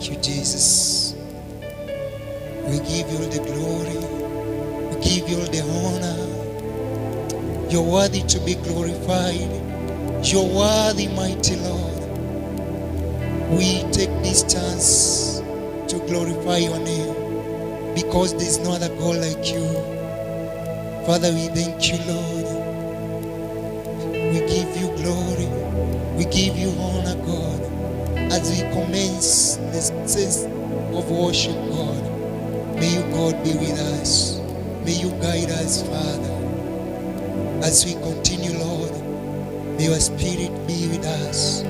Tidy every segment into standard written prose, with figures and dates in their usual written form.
Thank you, Jesus. We give you all the glory. We give you all the honor. You're worthy to be glorified. You're worthy, mighty Lord. We take this chance to glorify your name because there's no other God like you. Father, we thank you, Lord. We give you glory. We give you honor, God. As we commence this sense of worship, God, may you, God, be with us. May you guide us, Father. As we continue, Lord, may your Spirit be with us.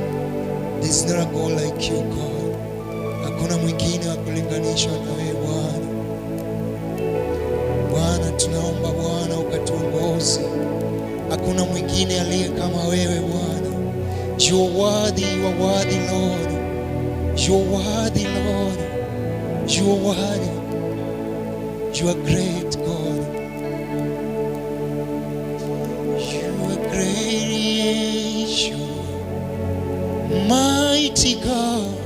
There's not a God like you, God. Hakuna mwingine wa kulinganishwa na wewe Bwana. Bwana, tunaomba Bwana ukatuongoze. Hakuna mwingine aliye kama wewe Bwana. You are worthy, you are worthy, Lord. You are worthy, Lord. You are worthy. You are great, God. You are great, you are mighty God.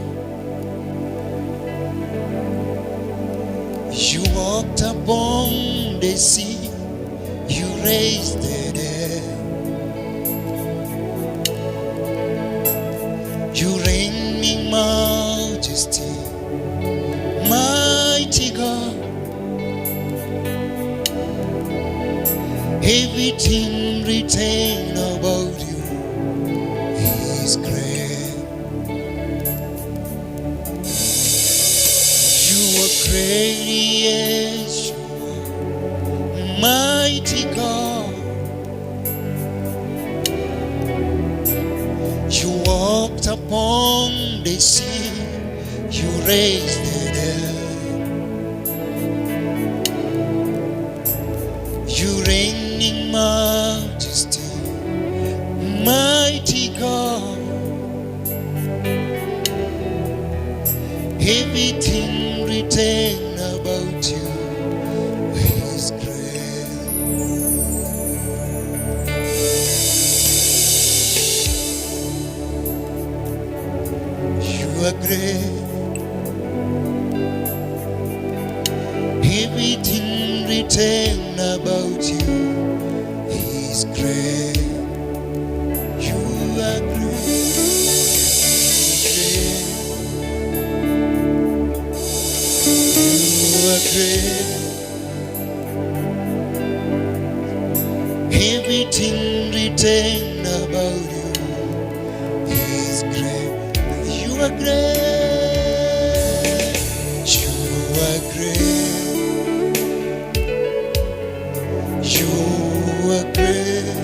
You walked upon the sea. You raised the dead. You reign in majesty, mighty God. Everything written about you is great. You are great, yes, you are mighty God. You walked upon the sea, you raised the dead. You reign in majesty, mighty God. Everything written about you is great. You are great. Everything written about you is great. You are great. You are great. Everything written about you is great. You are great. You are great. You are great.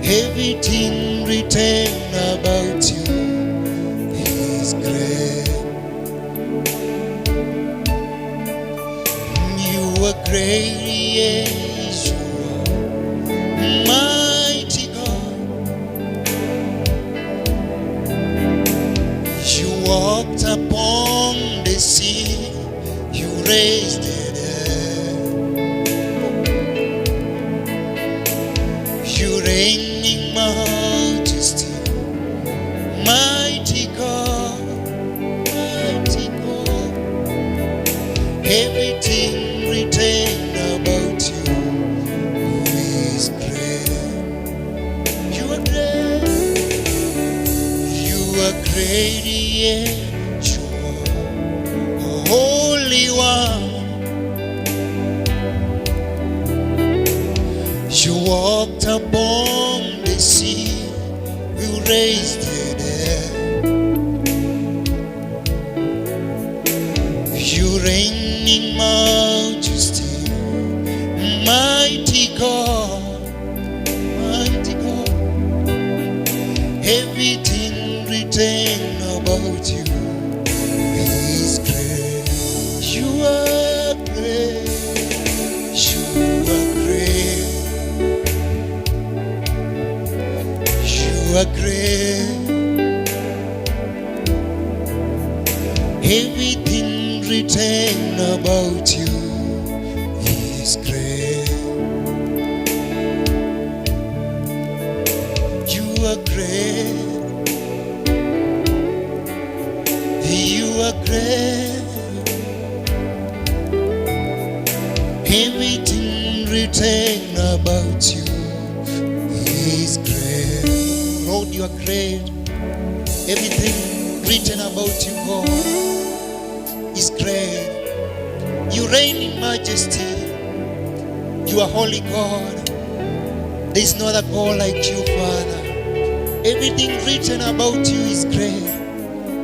Everything written about you is great. You are great, yes, you are mighty God. You walked upon the sea, you raised the dead. You reign in majesty, mighty God, mighty God. Everything written about you is great. You are great. You are great, yeah. You are Holy One. You walked upon the sea. You raised the dead. You reign in majesty, mighty God, mighty God. Everything written about you is great. You are great. You are great. You are great. Everything written about you is great. You are great. You are great. Everything written about you is great. Lord, you are great. Everything written about you, God, is great. You reign in majesty. You are holy God. There is no other God like you, Father. Everything written about you is great.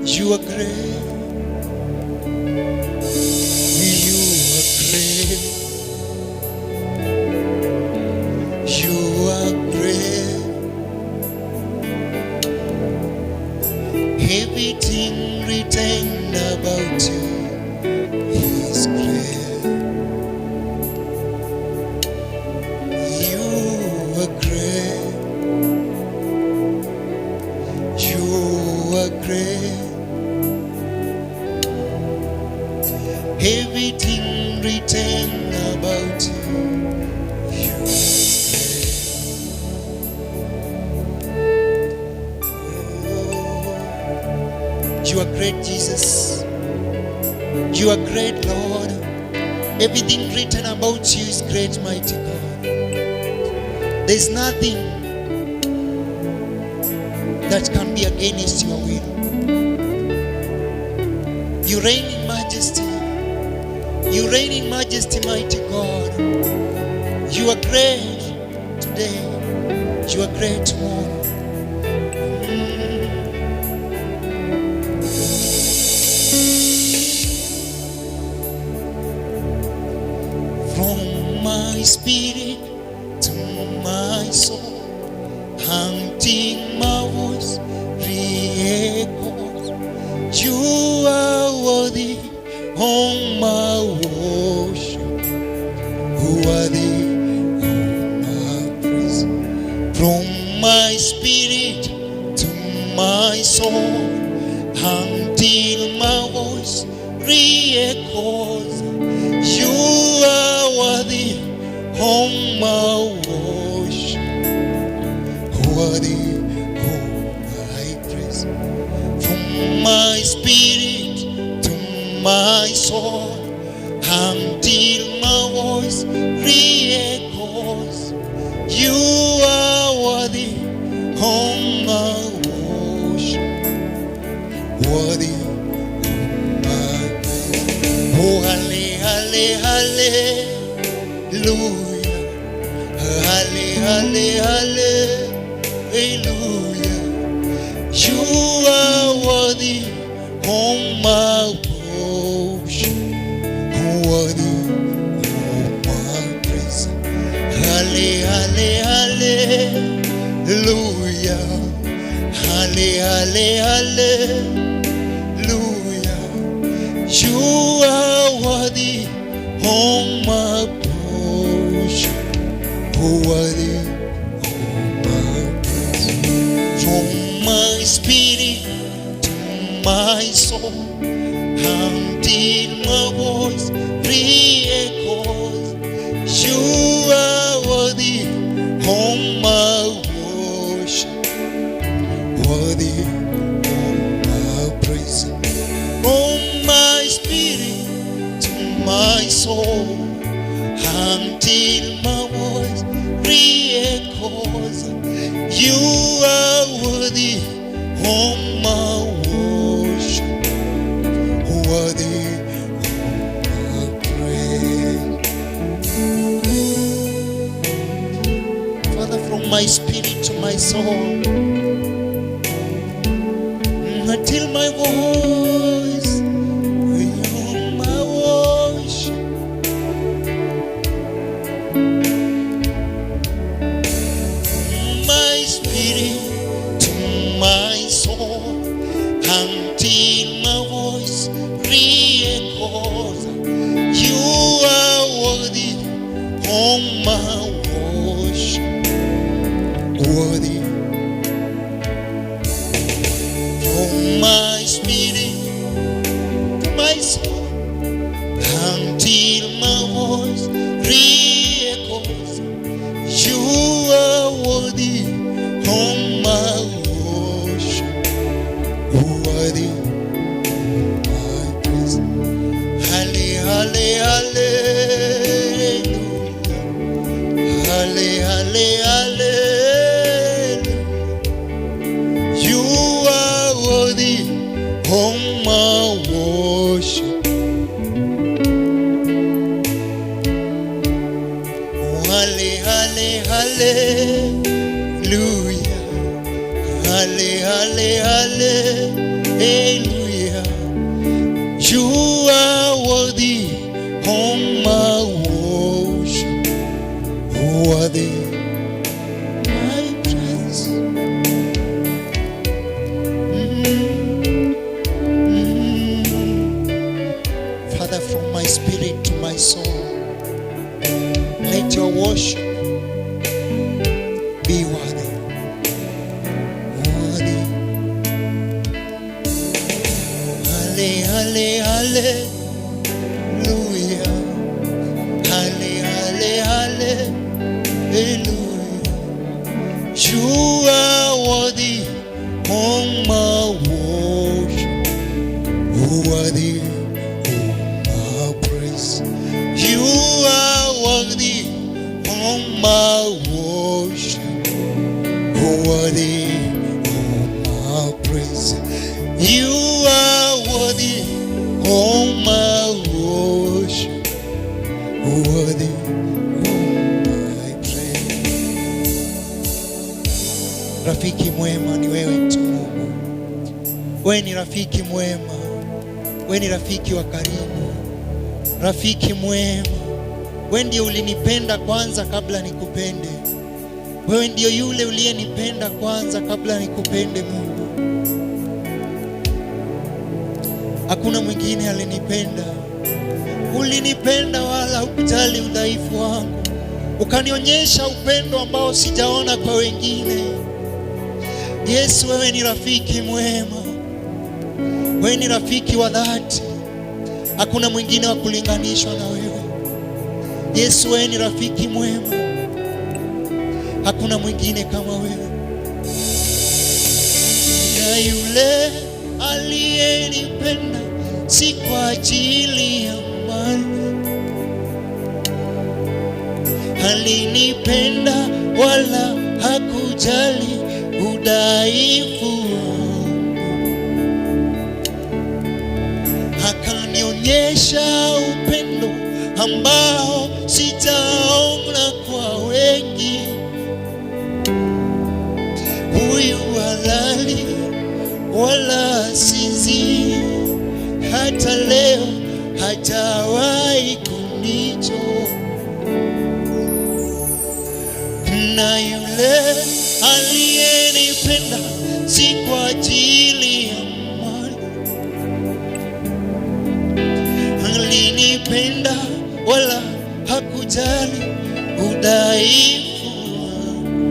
You are great. You are great. You are great. Everything written about you is great. You are great. You are great. Everything written about you, you are great. You are great, Jesus. You are great, Lord. Everything written about you is great, mighty God. There's nothing that can be against your will. You reign in majesty. You reign in majesty, mighty God. You are great today. You are great tomorrow. From my spirit to my soul, hunting my voice re-echoes. You are worthy of my worship, worthy of my praise. From my spirit to my soul, until my voice re-echoes. You are worthy of my worship, worthy of my praise. From my spirit to my soul, until my voice re-echoes. You are worthy of my worship, worthy of my praise. Oh, hallelujah, hallelujah. You are worthy of my worship, worthy of my praise. Hallelujah, hallelujah. You are worthy of my worship, worthy of my praise. From my spirit to my soul, until my voice re-echoes. You are worthy of my worship, worthy of my praise. From my spirit to my soul, until my voice re-echoes. You are worthy of my worship, worthy of my praise. Father, from my spirit to my soul, until my voice, you my worship. My spirit to my soul, until my voice re-echoes. You are worthy of my worship, worthy. From my spirit to my soul, until my voice re-echoes. You are worthy of my worship, worthy on my worship. Halle, halle, hallelujah. Halle, halle, hallelujah. You are worthy on my worship. Worthy my praise. Father, from my spirit to my soul, let your worship be worthy. Worthy. Halle, halle, hallelujah. Halle, halle, hallelujah. You are worthy on my worship. Worthy on my praise. You are worthy on my worship. Worthy on my praise. You are worthy on my worship. Worthy on my praise. Rafiki mwema ni wewe tu Mungu. Wewe ni rafiki mwema. Wewe ni rafiki wa karibu. Rafiki mwema. Wewe ndiye ulinipenda kwanza kabla nikupende. Wewe ndiyo yule uliyenipenda kwanza kabla nikupende Mungu. Hakuna mwingine alinipenda. Ulinipenda wala hukujali udhaifu wangu. Ukanionyesha upendo ambao sijaona kwa wengine. Yesu, wewe ni rafiki mwema. Wewe ni rafiki wa dhati. Hakuna mwingine wa kulinganishwa na wewe. Yesu, wewe ni rafiki mwema. Hakuna mwingine kama wewe. Na yule aliyenipenda si kwa ajili ya mali. Alinipenda wala hakujali udhaifu wangu. Akanionyesha upendo ambao sijaona kwa wengi. Huyu halali wala sinzi, hata leo hajawahi kunichoka. Na yule aliyenipenda si kwa ajili ya mali. Alinipenda wala hakujali udhaifu wangu.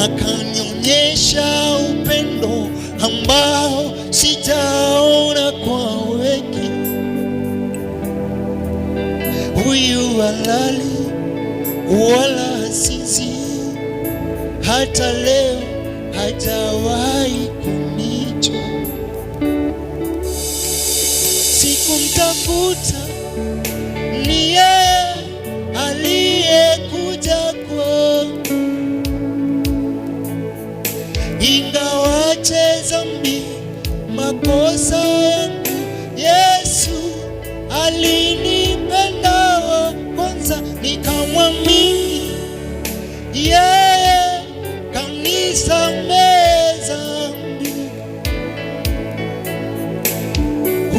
Akanionyesha upendo ambao sijaona kwa wengi. Huyu halali wala sinzi, hata leo hajawahi kunichoka. Sikumtafuta, ni yeye aliyekuja kwangu. Ingawaje dhambi makosa yangu, Yesu alinipenda kwanza, nikamwamini yeye kanisamehe dhambi.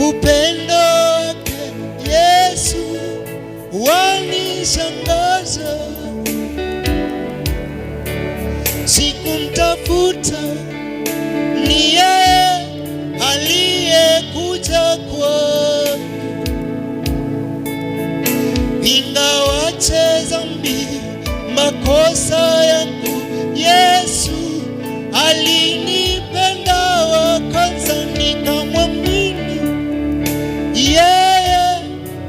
Upendo wake Yesu wanishangaza. Sikumtafuta, ni yeye aliyekuja kwangu. Ingawaje dhambi makosa yangu, Yesu alinipenda kwanza, nikamwamini yeye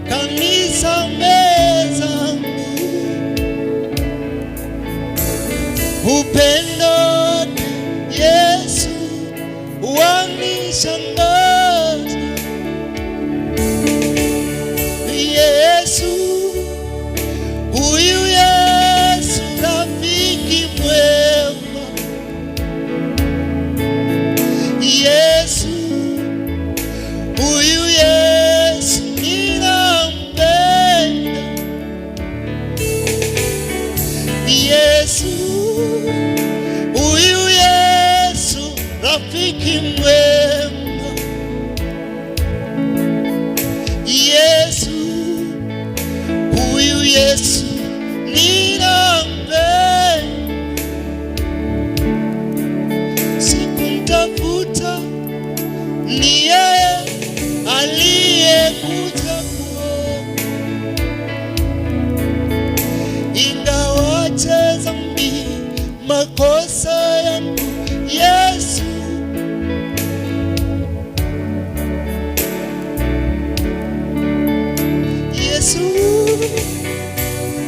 kanisamehe dhambi. Upendo wake Yesu wanishangaza. Yesu, huyu Yesu rafiki mwema. rafiki mwema. Yesu, huyu Yesu ninampenda. Sikumtafuta, ni yeye aliyekuja kwangu. Ingawaje dhambi, makosa yangu, Yesu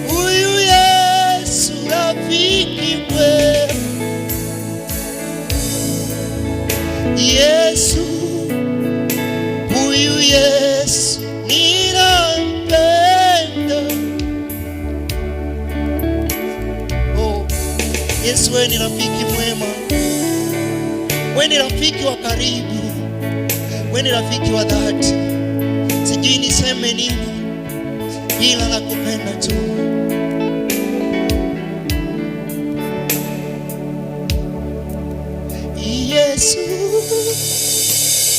huyu Yesu rafiki mwema. Yesu, huyu Yesu ninampenda. Oh, Yesu wewe ni rafiki mwema. Wewe ni rafiki wa karibu. Wewe ni rafiki wa dhati. Sijui niseme nini, ila nakupenda tu. Yesu,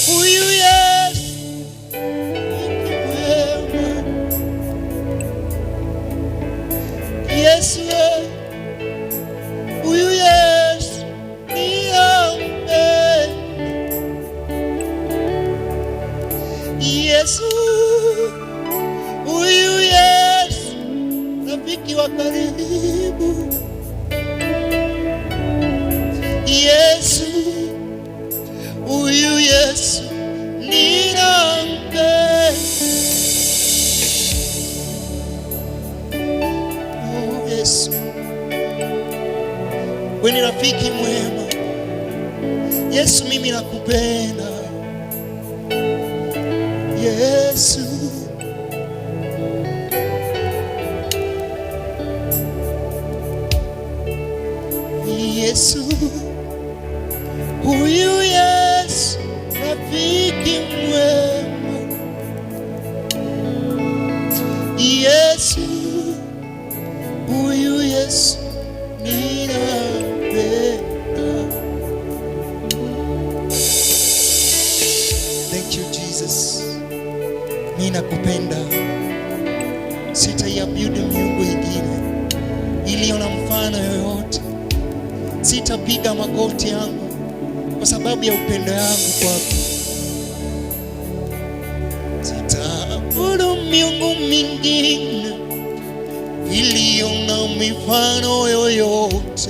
huyu Yesu mwema. Yesu, huyu Yesu ninampenda. Yesu, huyu Yesu rafiki wa karibu. Yesu, huyu Yesu ninampenda. Oh Yesu, wewe ni rafiki mwema. Yesu, mimi nakupenda. Yesu, Yesu, huyu Yesu rafiki mwema. Yesu, huyu Yesu ninampenda. Thank you Jesus. Mimi nakupenda. Sitaiabudu miungu ingine iliyo na mfano yoyote. Sitapiga magoti yangu kwa sababu ya upendo yangu kwako. Sitaabudu miungu mingine iliyo na mifano yoyote.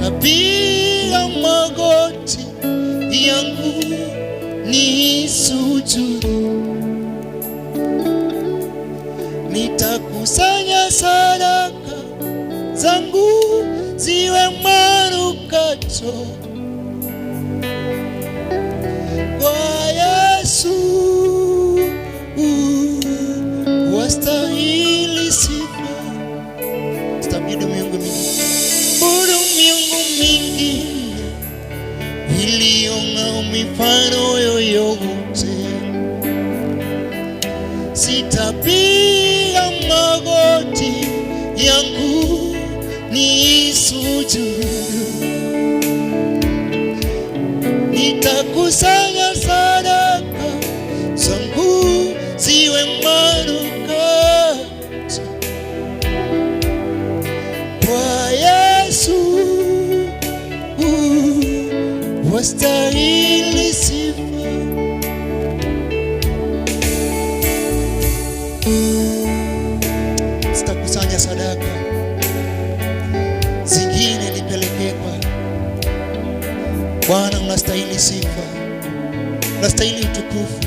Tapiga magoti yangu nisujudu. Nitakusanya sadaka zangu ziwe manukato kwa Yesu. Wastahili sifa. Sitaabudu miungu mingine iliyo na mifano yoyote. Sitapiga magoti yangu nisujudu. Nitakusanya sadaka zangu ziwe manukato kwa Yesu. Wastahili sifa. Sitakusanya sadaka zingine nipeleke kwa Bwana. Unastahili sifa, unastahili utukufu.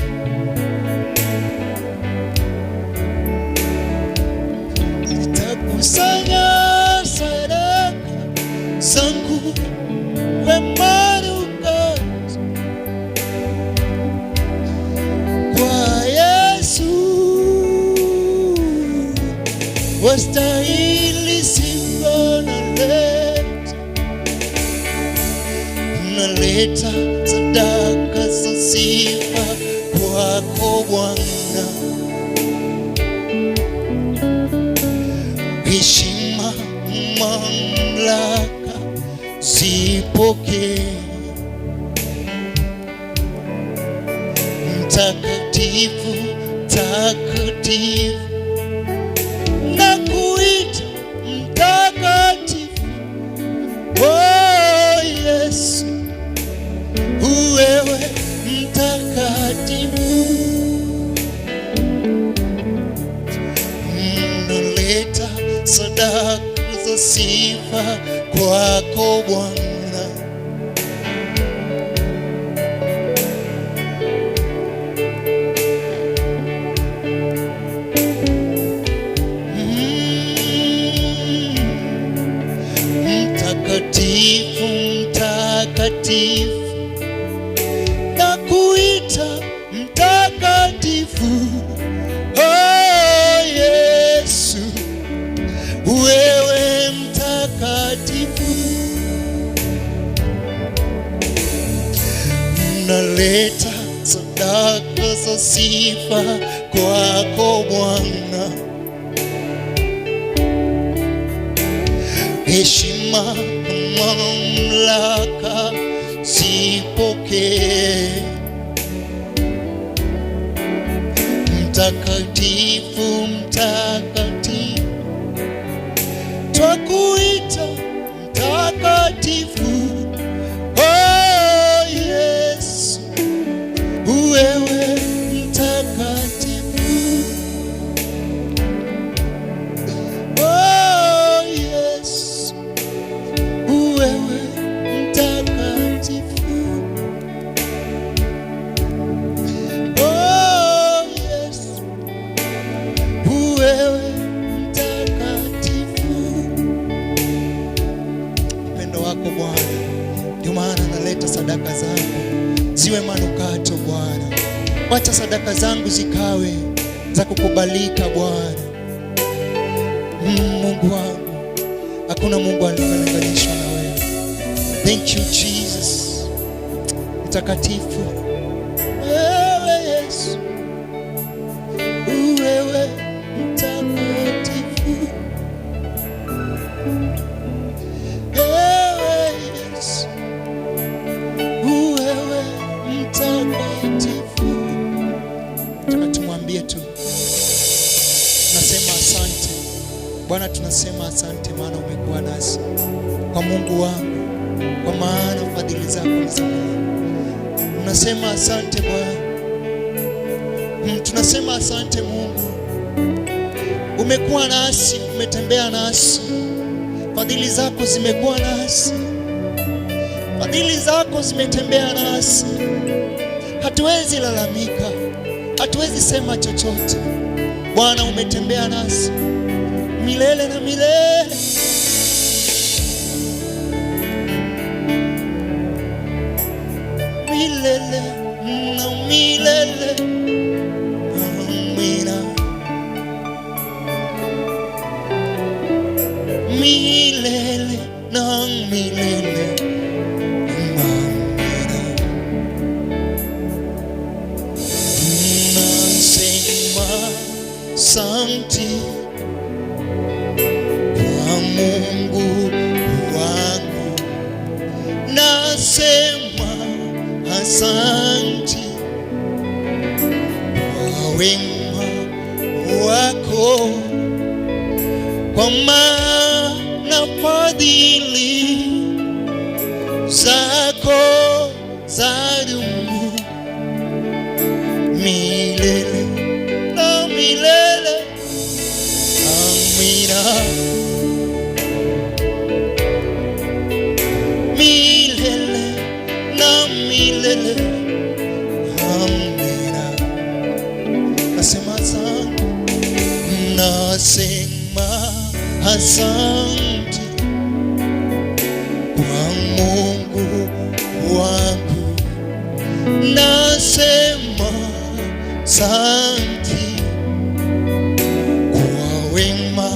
Sitakusanya sadaka zangu kwa manukato kwa Yesu. Wastahili sifa. Naleta sadaka za sifa kwako Bwana. Heshima, mamlaka zipokee. Mtakatifu, mtakatifu, nakuita mtakatifu. Oh Yesu, wewe mtakatifu. Naleta sadaka za sifa kwako Bwana. Mtakatifu, mtakatifu, nakuita mtakatifu. Oh Yesu, wewe mtakatifu. Naleta sadaka za sifa kwako Bwana. Heshima na mamlaka zipokee. Mtakatifu, mtakatifu, twakuita mtakatifu. Oh Yesu, wewe mtakatifu. Oh Yesu, wewe mtakatifu. Oh Yesu, wewe mtakatifu. Upendo wako Bwana, ndio maana naleta sadaka zangu ziwe manukato Bwana. Wacha sadaka zangu zikawe za kukubalika Bwana. Mungu wangu, hakuna Mungu aliyelinganishwa na wewe. Thank you Jesus. Mtakatifu wewe Yesu, wewe mtakatifu. Wewe Yesu, wewe mtakatifu. Tumwambie tu, nasema asante Bwana, tunasema asante maana umekuwa nasi. Kwa Mungu wangu, kwa maana fadhili zako ni za milele. Tunasema asante Bwana. Tunasema asante Mungu. Umekuwa nasi, umetembea nasi. Fadhili zako zimekuwa nasi. Fadhili zako zimetembea nasi. Hatuwezi lalamika. Hatuwezi sema chochote. Bwana, umetembea nasi milele na milele. Milele na milele. Amina. Milele na milele. Amina. Nasema asante kwa Mungu wangu. Nasema asante kwa wema wako, kwa maana fadhili zako zadumu milele na milele. Amina. Milele na milele. Amina. Nasema asante. Nasema asante kwa Mungu wangu. Nasema asante kwa wema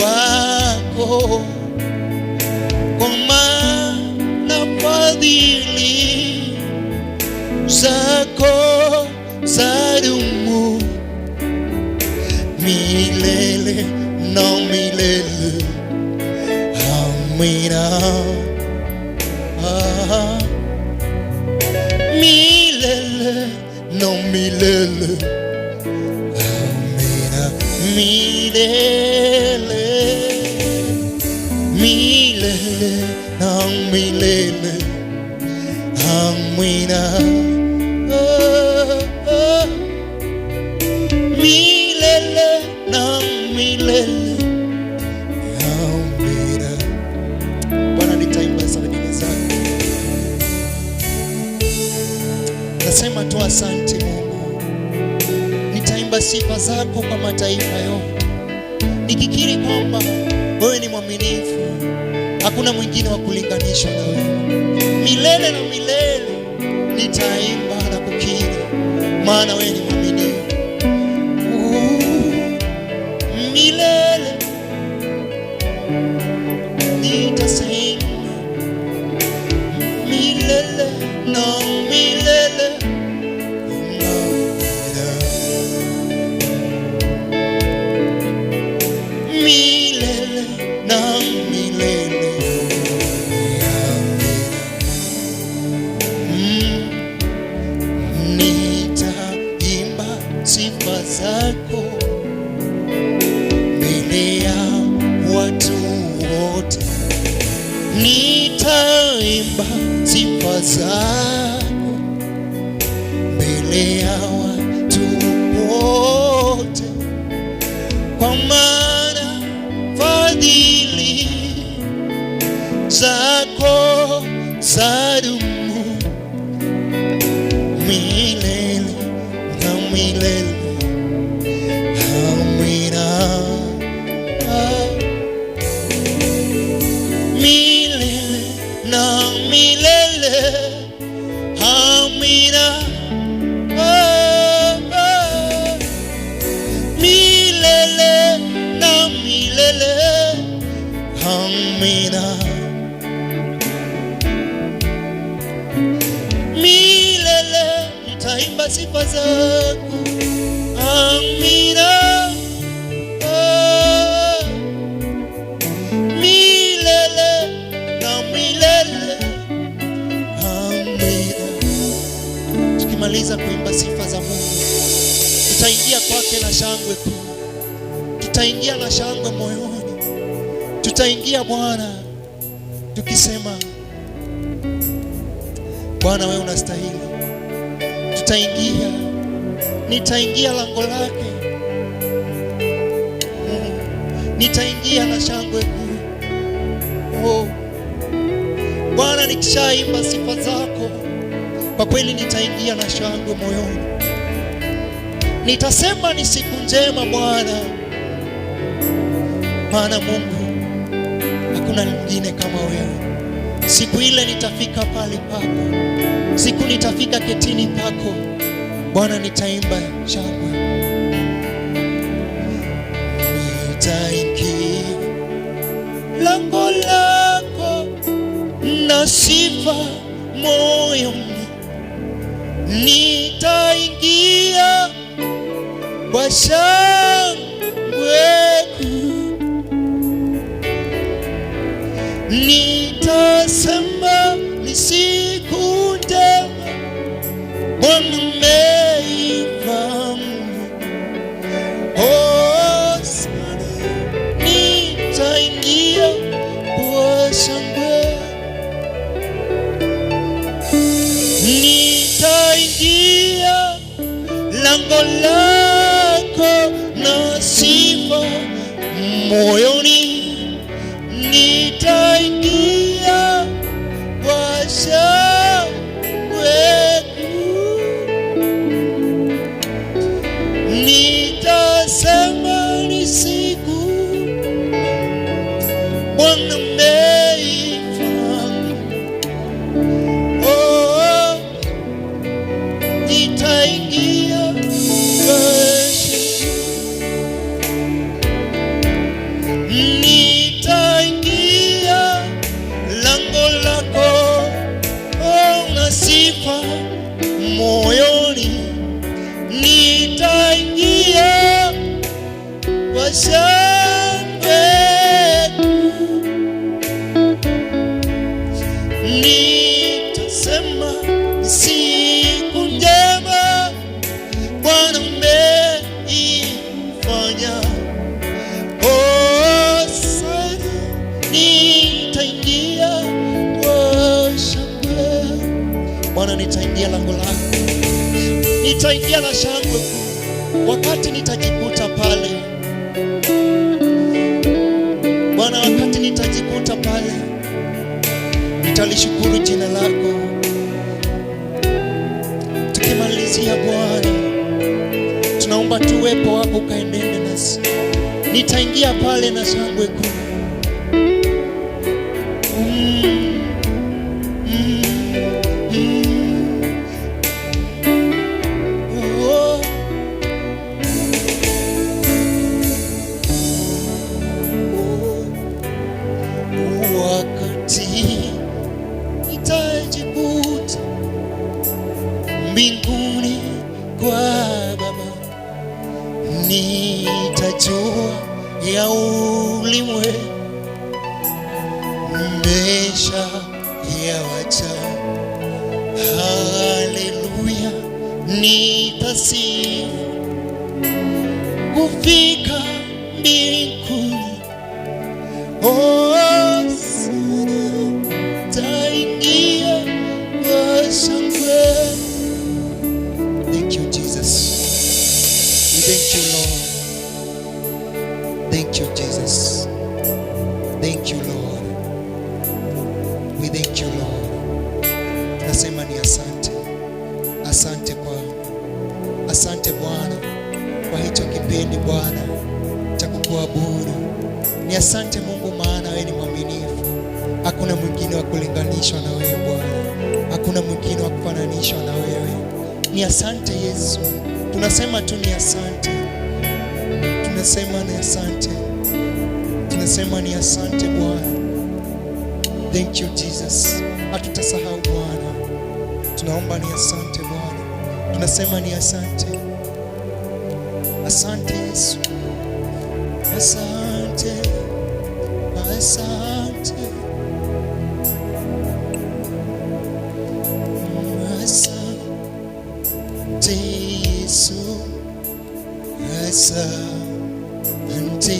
wako, kwa maana fadhili zako zadumu milele na milele. Amina. ah, milele na milele. Amina. Milele, milele na milele. Amina. Milele na milele. Amina. Bwana, nitaimba sabini zako. Nasema tu asante Mungu. Nitaimba sifa zako kwa mataifa yote, nikikiri kwamba wewe ni mwaminifu, hakuna mwingine wa kulinganishwa na wewe. Milele na milele nitaimba na kukiri, maana wewe ni mwaminifu. Milele nitasema, milele na milele. Milele na milele. Nitaimba sifa zako mbele ya watu wote. Nitaimba sifa zako mbele ya watu wote, kwa maana fadhili zako zadumu milele na milele. Amina. Milele na milele. Amina. Milele na milele. Amina. Milele nitaimba sifa zako. Amina. Milele na milele. Amina. Tukimaliza kuimba sifa za Mungu, tutaingia kwake na shangwe kuu. Tutaingia na shangwe moyoni. Tutaingia Bwana tukisema, Bwana wewe unastahili. Tutaingia, nitaingia lango lake. Nitaingia na shangwe kuu. Oh Bwana, nikishaimba sifa zako, kwa kweli nitaingia na shangwe moyoni. Nitasema ni siku njema Bwana, maana Mungu hakuna mwingine kama wewe. Siku ile nitafika pale pako, siku nitafika ketini pako Bwana, nitaimba shangwe. Nitaingia lango lako na sifa moyoni. Nitaingia kwa shangwe kuu. Nitasema ni siku njema Bwana umeifanya. Oh sana, nitaingia kwa shangwe. Nitaingia lango lako na sifa moyoni. Nitaingia kwa shangwe kuu. Nitasema ni siku Bwana umeifanya. Oh, nitaingia kwa shangwe. Bwana, nitaingia lango lako, nitaingia na shangwe wakati nitajikuta pale Bwana, wakati nitajikuta pale, nitalishukuru jina lako. Tukimalizia Bwana, tunaomba tu uwepo wako ukaendane nasi. Nitaingia pale na shangwe kuu. Mbinguni kwa Baba, nitajua ya ulimwengu mesha ya wacha. Haleluya, nitasifu kufika mbinguni. Oh, sana taingia kwa shangwe. Thank you, Jesus. We thank you, Lord. Thank you, Jesus. Thank you, Lord. We thank you, Lord. Nasema ni asante. Asante Bwana kwa hicho kipindi Bwana cha kukuabudu. Ni asante Mungu, maana wewe ni mwaminifu. Hakuna mwingine wa kulinganishwa na wewe Bwana. Hakuna mwingine wa kufananishwa na wewe. Ni asante Yesu. Tunasema tu ni asante. Tunasema ni asante. Tunasema ni asante Bwana. Thank you Jesus. Hatutasahau Bwana. Tunaomba ni asante Bwana. Tunasema ni asante. Asante Yesu. Asante. Asante. Asante Yesu. Asante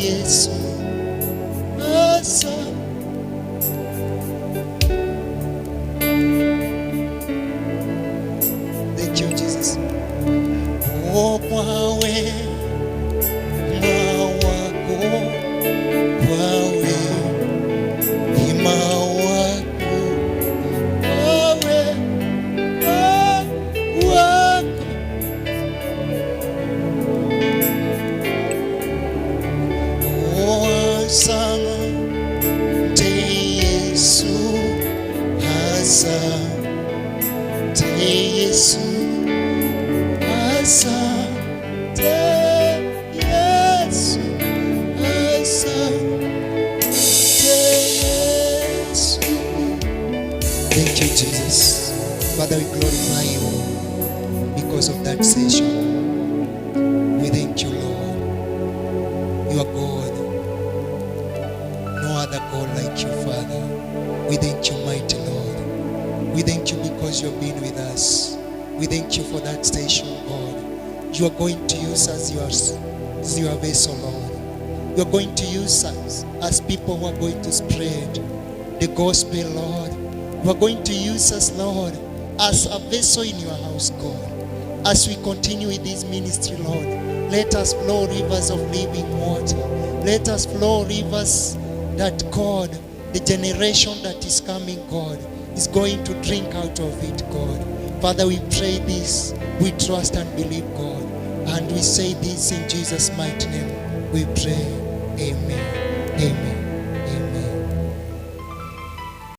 Yesu. Asante. Thank you Jesus. Oh, kwa wema wako, kwa wema wako, kwa wema wako. Oh, asante Yesu. Asante Yesu. Asante Yesu. Asante Yesu. Thank you Jesus. Father, we glorify you because of that session. We thank you, Lord. You are God. No other God like you, Father. We thank you, mighty Lord. We thank you because you have been with us. We thank you for that station, God. You are going to use us as your vessel, Lord. You are going to use us as people who are going to spread the gospel, Lord. You are going to use us, Lord, as a vessel in your house, God. As we continue with this ministry, Lord, let us flow rivers of living water. Let us flow rivers that, God, the generation that is coming, God, is going to drink out of it, God. Father, we pray this, we trust and believe, God, and we say this in Jesus' mighty name. We pray. Amen. Amen.